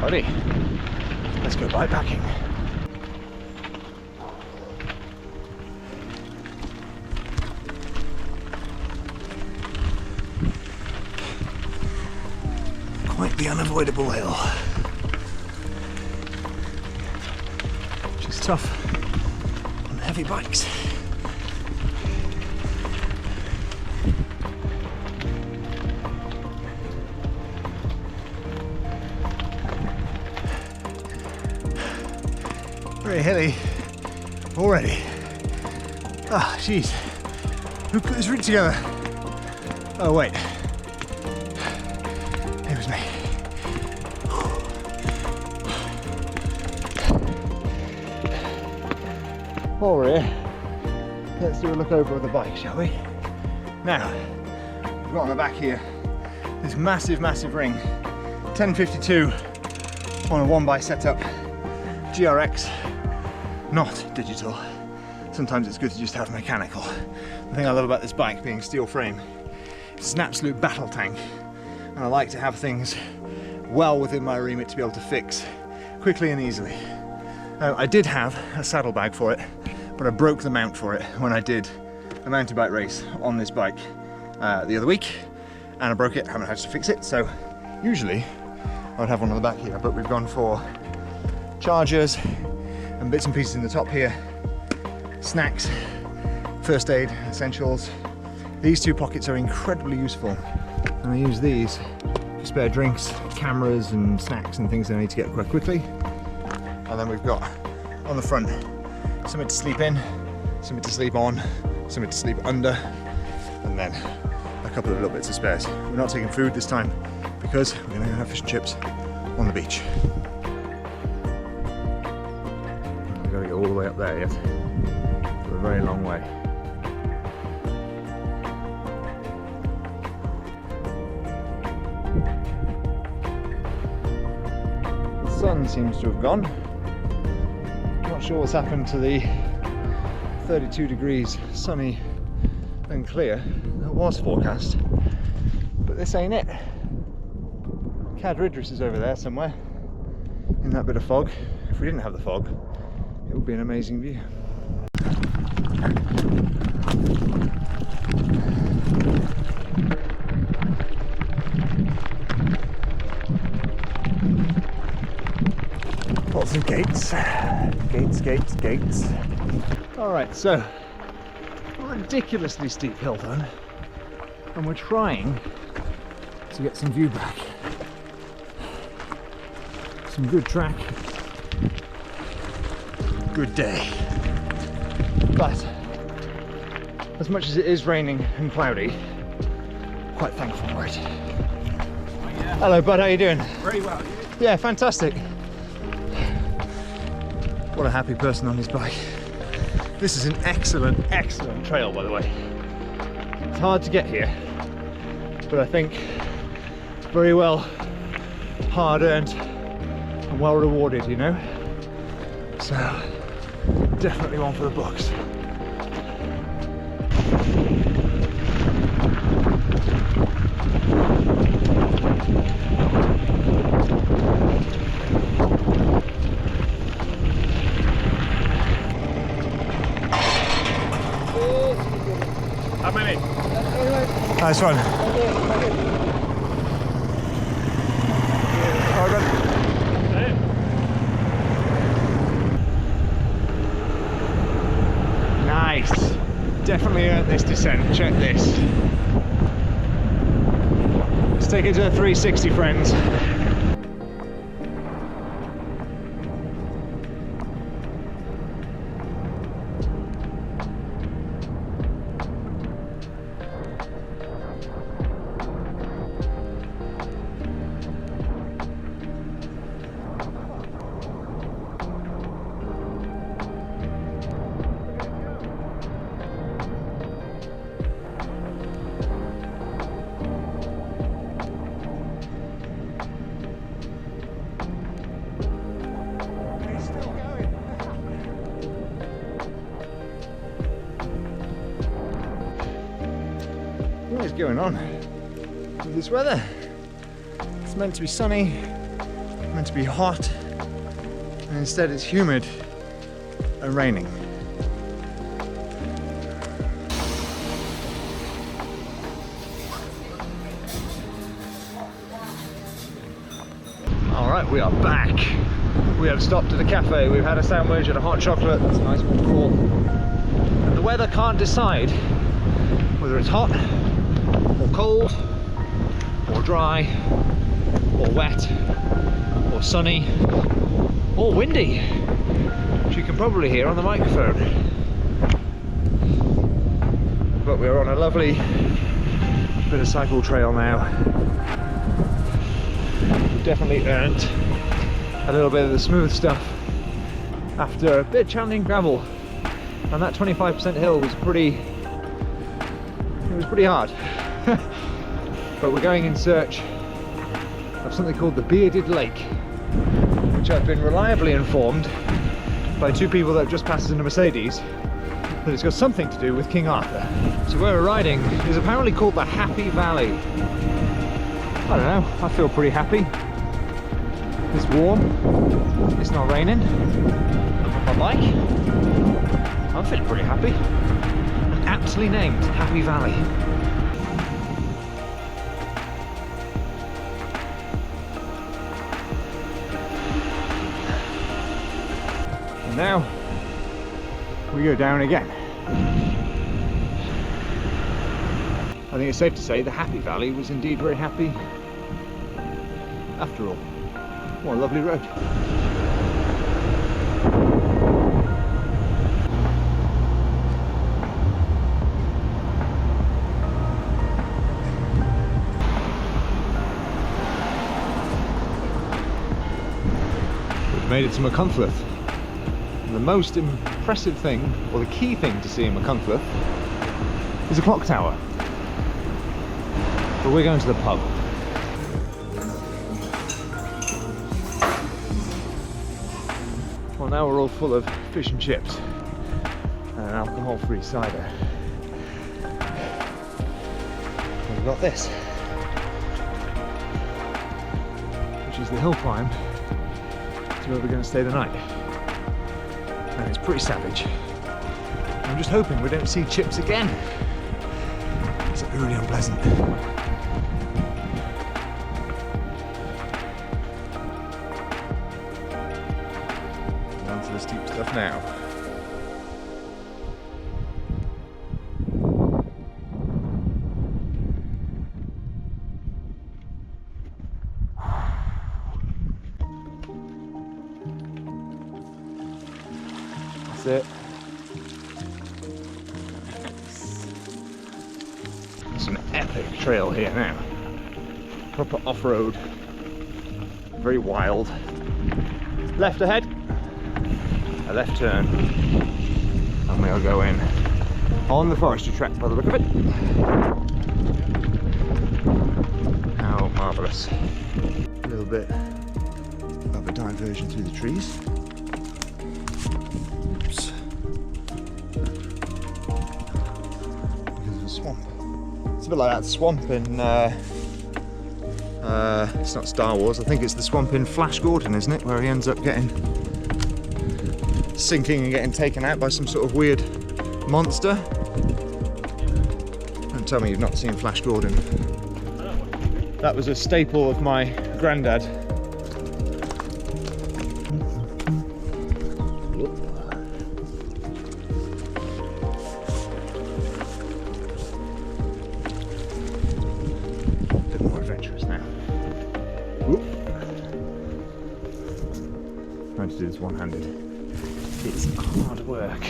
Howdy. Let's go bikepacking. Quite the unavoidable hill. Which is tough on heavy bikes. Very hilly already. Ah, jeez. Who put this route together? Oh, wait. It was me. While we're here, let's do a look over of the bike, shall we? Now, we've got on the back here this massive, massive ring. 1052 on a 1x setup. GRX. Not digital. Sometimes it's good to just have mechanical. The thing I love about this bike being steel frame, it's an absolute battle tank, and I like to have things well within my remit to be able to fix quickly and easily. I did have a saddlebag for it, but I broke the mount for it when I did a mountain bike race on this bike the other week, and I broke it, haven't had to fix it, so usually I would have one on the back here, but we've gone for chargers and bits and pieces in the top here, snacks, first aid, essentials. These two pockets are incredibly useful, and I use these to spare drinks, cameras and snacks and things that I need to get quite quickly. And then we've got on the front something to sleep in, something to sleep on, something to sleep under, and then a couple of little bits of spares. We're not taking food this time because we're going to have fish and chips on the beach. We've got to go all the way up there yet. For a very long way. The sun seems to have gone. Not sure what's happened to the 32 degrees sunny and clear that was forecast, but this ain't it. Cadair Idris is over there somewhere in that bit of fog. If we didn't have the fog, it would be an amazing view. Lots of gates. Gates, gates, gates. Alright, so a ridiculously steep hill done, and we're trying to get some view back. Some good track. Good day. But as much as it is raining and cloudy, quite thankful for it. Oh, yeah. Hello bud, how you doing? Very well. Yeah, fantastic. What a happy person on his bike. This is an excellent, excellent trail, by the way. It's hard to get here, but I think it's very well hard earned and well rewarded, you know? So, definitely one for the books. How many? Nice one. Nice. Definitely earned this descent. Check this. Let's take it to a 360, friends. What is going on with this weather? It's meant to be sunny, meant to be hot, and instead it's humid and raining. Alright, we are back. We have stopped at a cafe, we've had a sandwich and a hot chocolate. It's a nice waterfall. And the weather can't decide whether it's hot, or cold, or dry, or wet, or sunny, or windy, which you can probably hear on the microphone. But we're on a lovely bit of cycle trail now. We've definitely earned a little bit of the smooth stuff after a bit challenging gravel, and that 25% hill was pretty hard. But we're going in search of something called the Bearded Lake, which I've been reliably informed by two people that have just passed us in a Mercedes that it's got something to do with King Arthur. So where we're riding is apparently called the Happy Valley. I don't know, I feel pretty happy. It's warm, it's not raining. Look at my bike, I'm feeling pretty happy. And aptly named Happy Valley. And now we go down again. I think it's safe to say the Happy Valley was indeed very happy after all. What a lovely road. We've made it to Machynlleth. And the most impressive thing, or the key thing to see in Machynlleth, is a clock tower. But we're going to the pub. Well, now we're all full of fish and chips and an alcohol-free cider. We've got this, which is the hill climb to where we're going to stay the night. And it's pretty savage. I'm just hoping we don't see chips again. It's really unpleasant. Onto the steep stuff now. That's it. It's an epic trail here now. Proper off-road. Very wild. Left ahead. A left turn. And we'll go in on the forestry track by the look of it. How marvellous. A little bit of a diversion through the trees. Oops. Because of a swamp. It's a bit like that swamp in it's not Star Wars, I think it's the swamp in Flash Gordon, isn't it? Where he ends up getting sinking and getting taken out by some sort of weird monster. Don't tell me you've not seen Flash Gordon. That was a staple of my granddad. A bit more adventurous now. Trying to do this one-handed. It's hard work.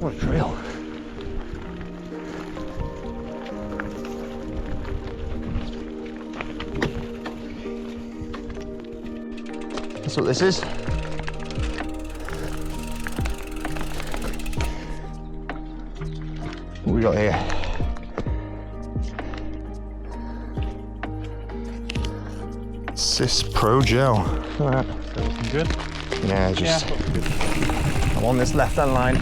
What a trail. That's what this is. What we got here? Cis Pro Gel. Look at that. Looking good. Yeah, just... I'm on this left-hand line.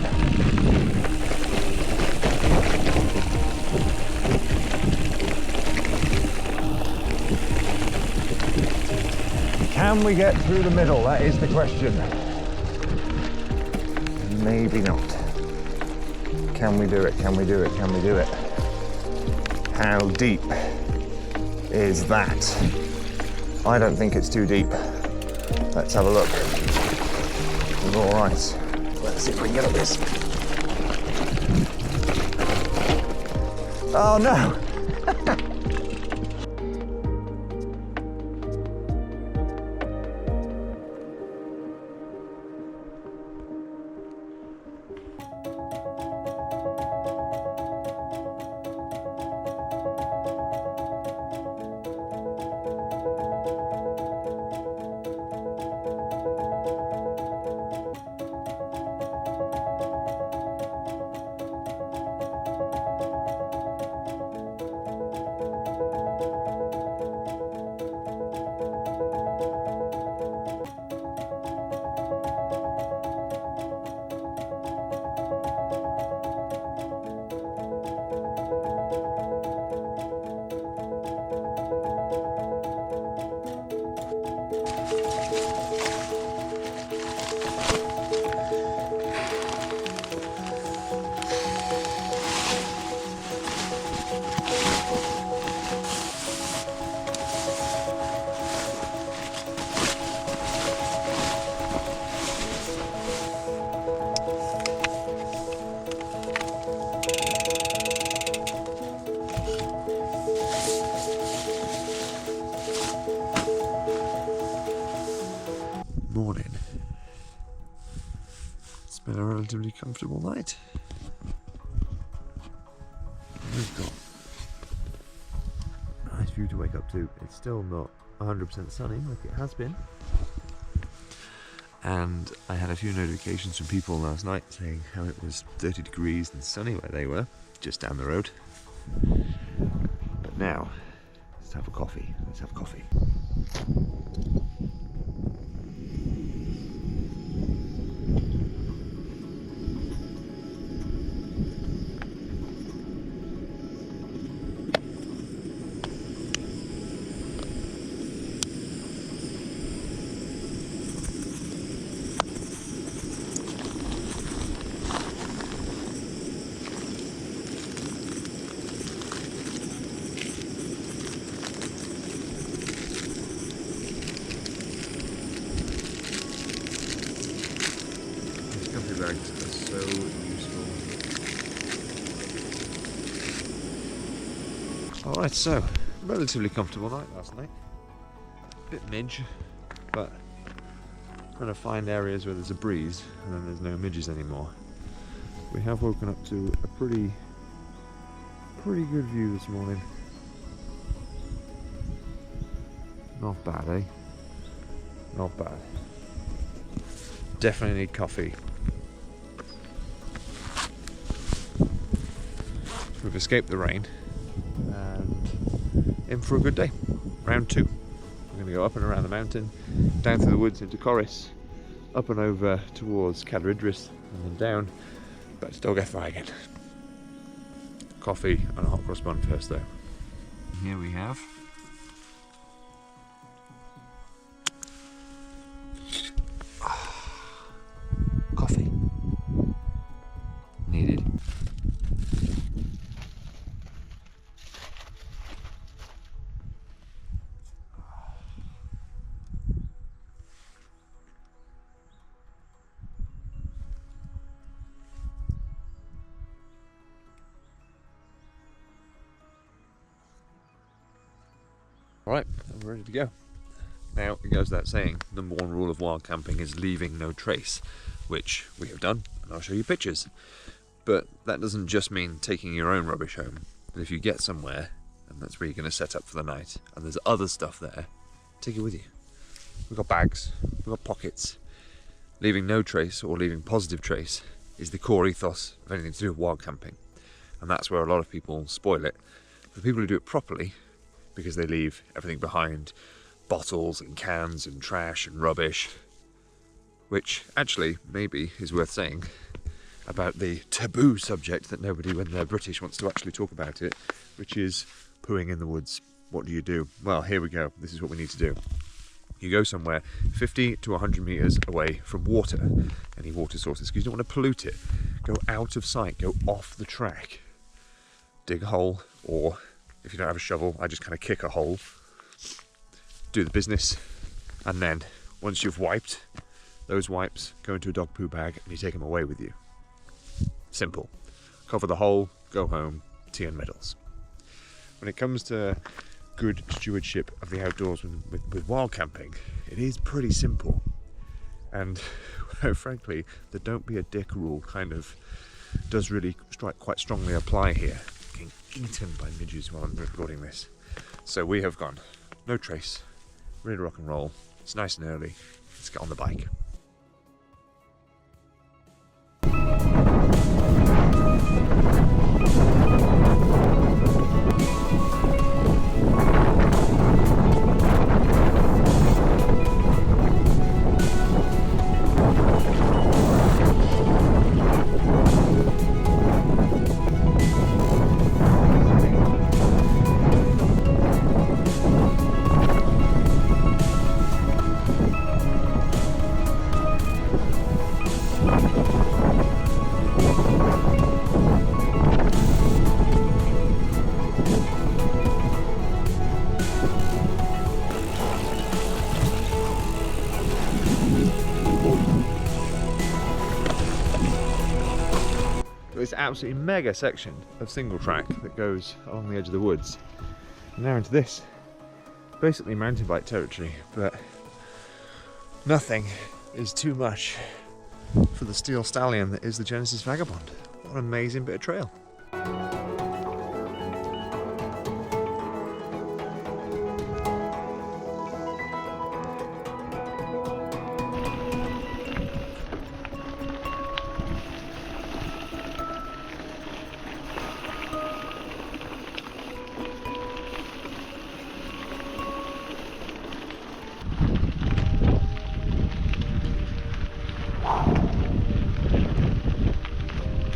Can we get through the middle? That is the question. Maybe not. Can we do it? Can we do it? Can we do it? How deep is that? I don't think it's too deep. Let's have a look. All right. Let's see if we can get up this. Oh no! Morning. It's been a relatively comfortable night. We've got a nice view to wake up to. It's still not 100% sunny like it has been. And I had a few notifications from people last night saying how it was 30 degrees and sunny where they were, just down the road. But now, let's have a coffee. Let's have coffee. Bags are so useful. Alright, so relatively comfortable night last night. A bit midge, but trying to find areas where there's a breeze and then there's no midges anymore. We have woken up to a pretty good view this morning. Not bad, eh? Not bad. Definitely need coffee. We've escaped the rain and in for a good day. Round 2. We're going to go up and around the mountain, down through the woods into Corris, up and over towards Cadair Idris, and then down back to Dolgellau again. Coffee and a hot cross bun first though. Here we have coffee. Needed. Right, I'm ready to go. Now, it goes without saying, number 1 rule of wild camping is leaving no trace, which we have done, and I'll show you pictures. But that doesn't just mean taking your own rubbish home. But if you get somewhere, and that's where you're going to set up for the night, and there's other stuff there, take it with you. We've got bags, we've got pockets. Leaving no trace, or leaving positive trace, is the core ethos of anything to do with wild camping. And that's where a lot of people spoil it. For the people who do it properly, because they leave everything behind, bottles and cans and trash and rubbish, which actually maybe is worth saying about the taboo subject that nobody when they're British wants to actually talk about it, which is pooing in the woods. What do? Well, here we go. This is what we need to do. You go somewhere 50 to 100 metres away from water, any water sources, because you don't want to pollute it. Go out of sight, go off the track. Dig a hole, or if you don't have a shovel, I just kind of kick a hole. Do the business, and then once you've wiped, those wipes go into a dog poo bag and you take them away with you. Simple. Cover the hole, go home, tea and medals. When it comes to good stewardship of the outdoors with wild camping, it is pretty simple. And frankly, the don't be a dick rule kind of does really quite strongly apply here. Getting eaten by midges while I'm recording this. So we have gone, no trace, ready to rock and roll. It's nice and early. Let's get on the bike. This absolutely mega section of single track that goes along the edge of the woods. And now into this, basically mountain bike territory, but nothing is too much for the steel stallion that is the Genesis Vagabond. What an amazing bit of trail.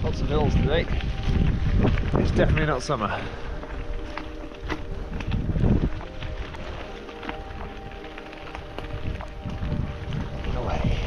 Lots of hills today. It's definitely not summer. Get away.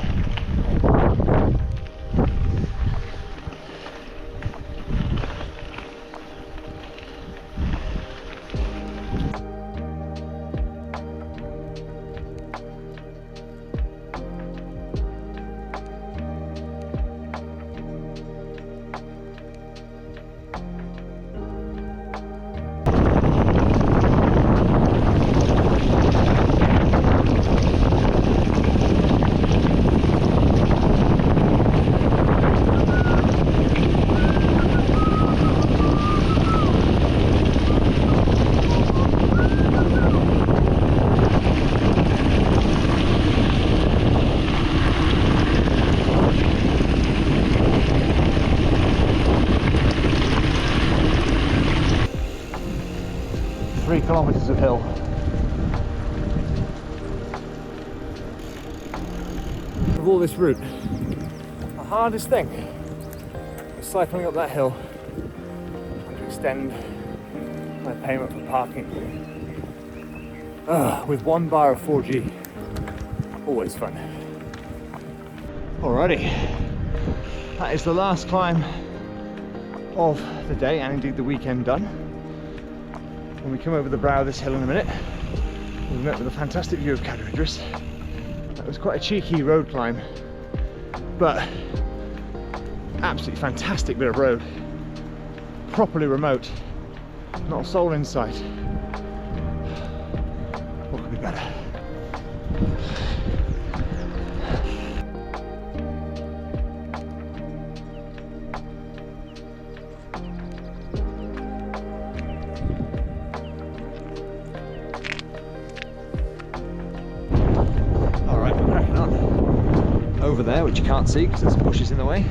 3 kilometres of hill. Of all this route, the hardest thing is cycling up that hill and to extend my payment for parking. With 1 bar of 4G. Always fun. Alrighty, that is the last climb of the day and indeed the weekend done. When we come over the brow of this hill in a minute, we've met with a fantastic view of Cadair Idris. That was quite a cheeky road climb, but absolutely fantastic bit of road. Properly remote, not a soul in sight. What could be better? Over there, which you can't see because there's bushes in the way,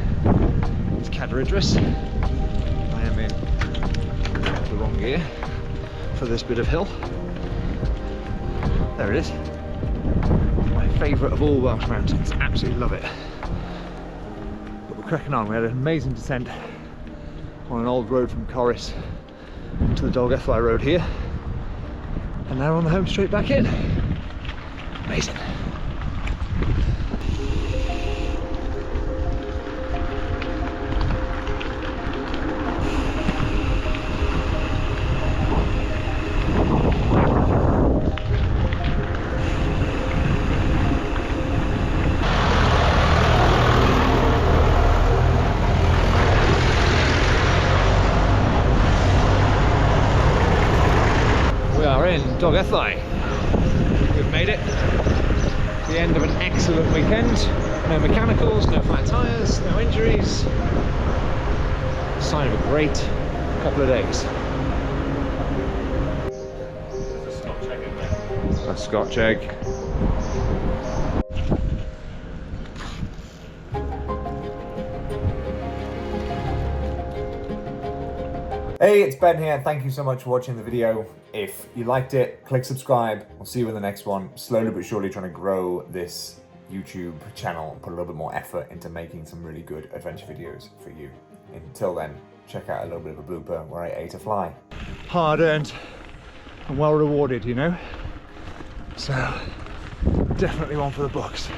it's Cadair Idris. I am in the wrong gear for this bit of hill. There it is. My favourite of all Welsh mountains. Absolutely love it. But we're cracking on. We had an amazing descent on an old road from Corris to the Dolgellau road here, and now we're on the home straight back in. Amazing. Dolgellau. We've made it. The end of an excellent weekend. No mechanicals, no flat tyres, no injuries. Sign of a great couple of days. There's a Scotch egg in there. A Scotch egg. Hey, it's Ben here. Thank you so much for watching the video. If you liked it, click subscribe. I'll see you in the next one. Slowly but surely trying to grow this YouTube channel, put a little bit more effort into making some really good adventure videos for you. Until then, check out a little bit of a blooper where I ate a fly. Hard earned and well rewarded, you know? So, definitely one for the books.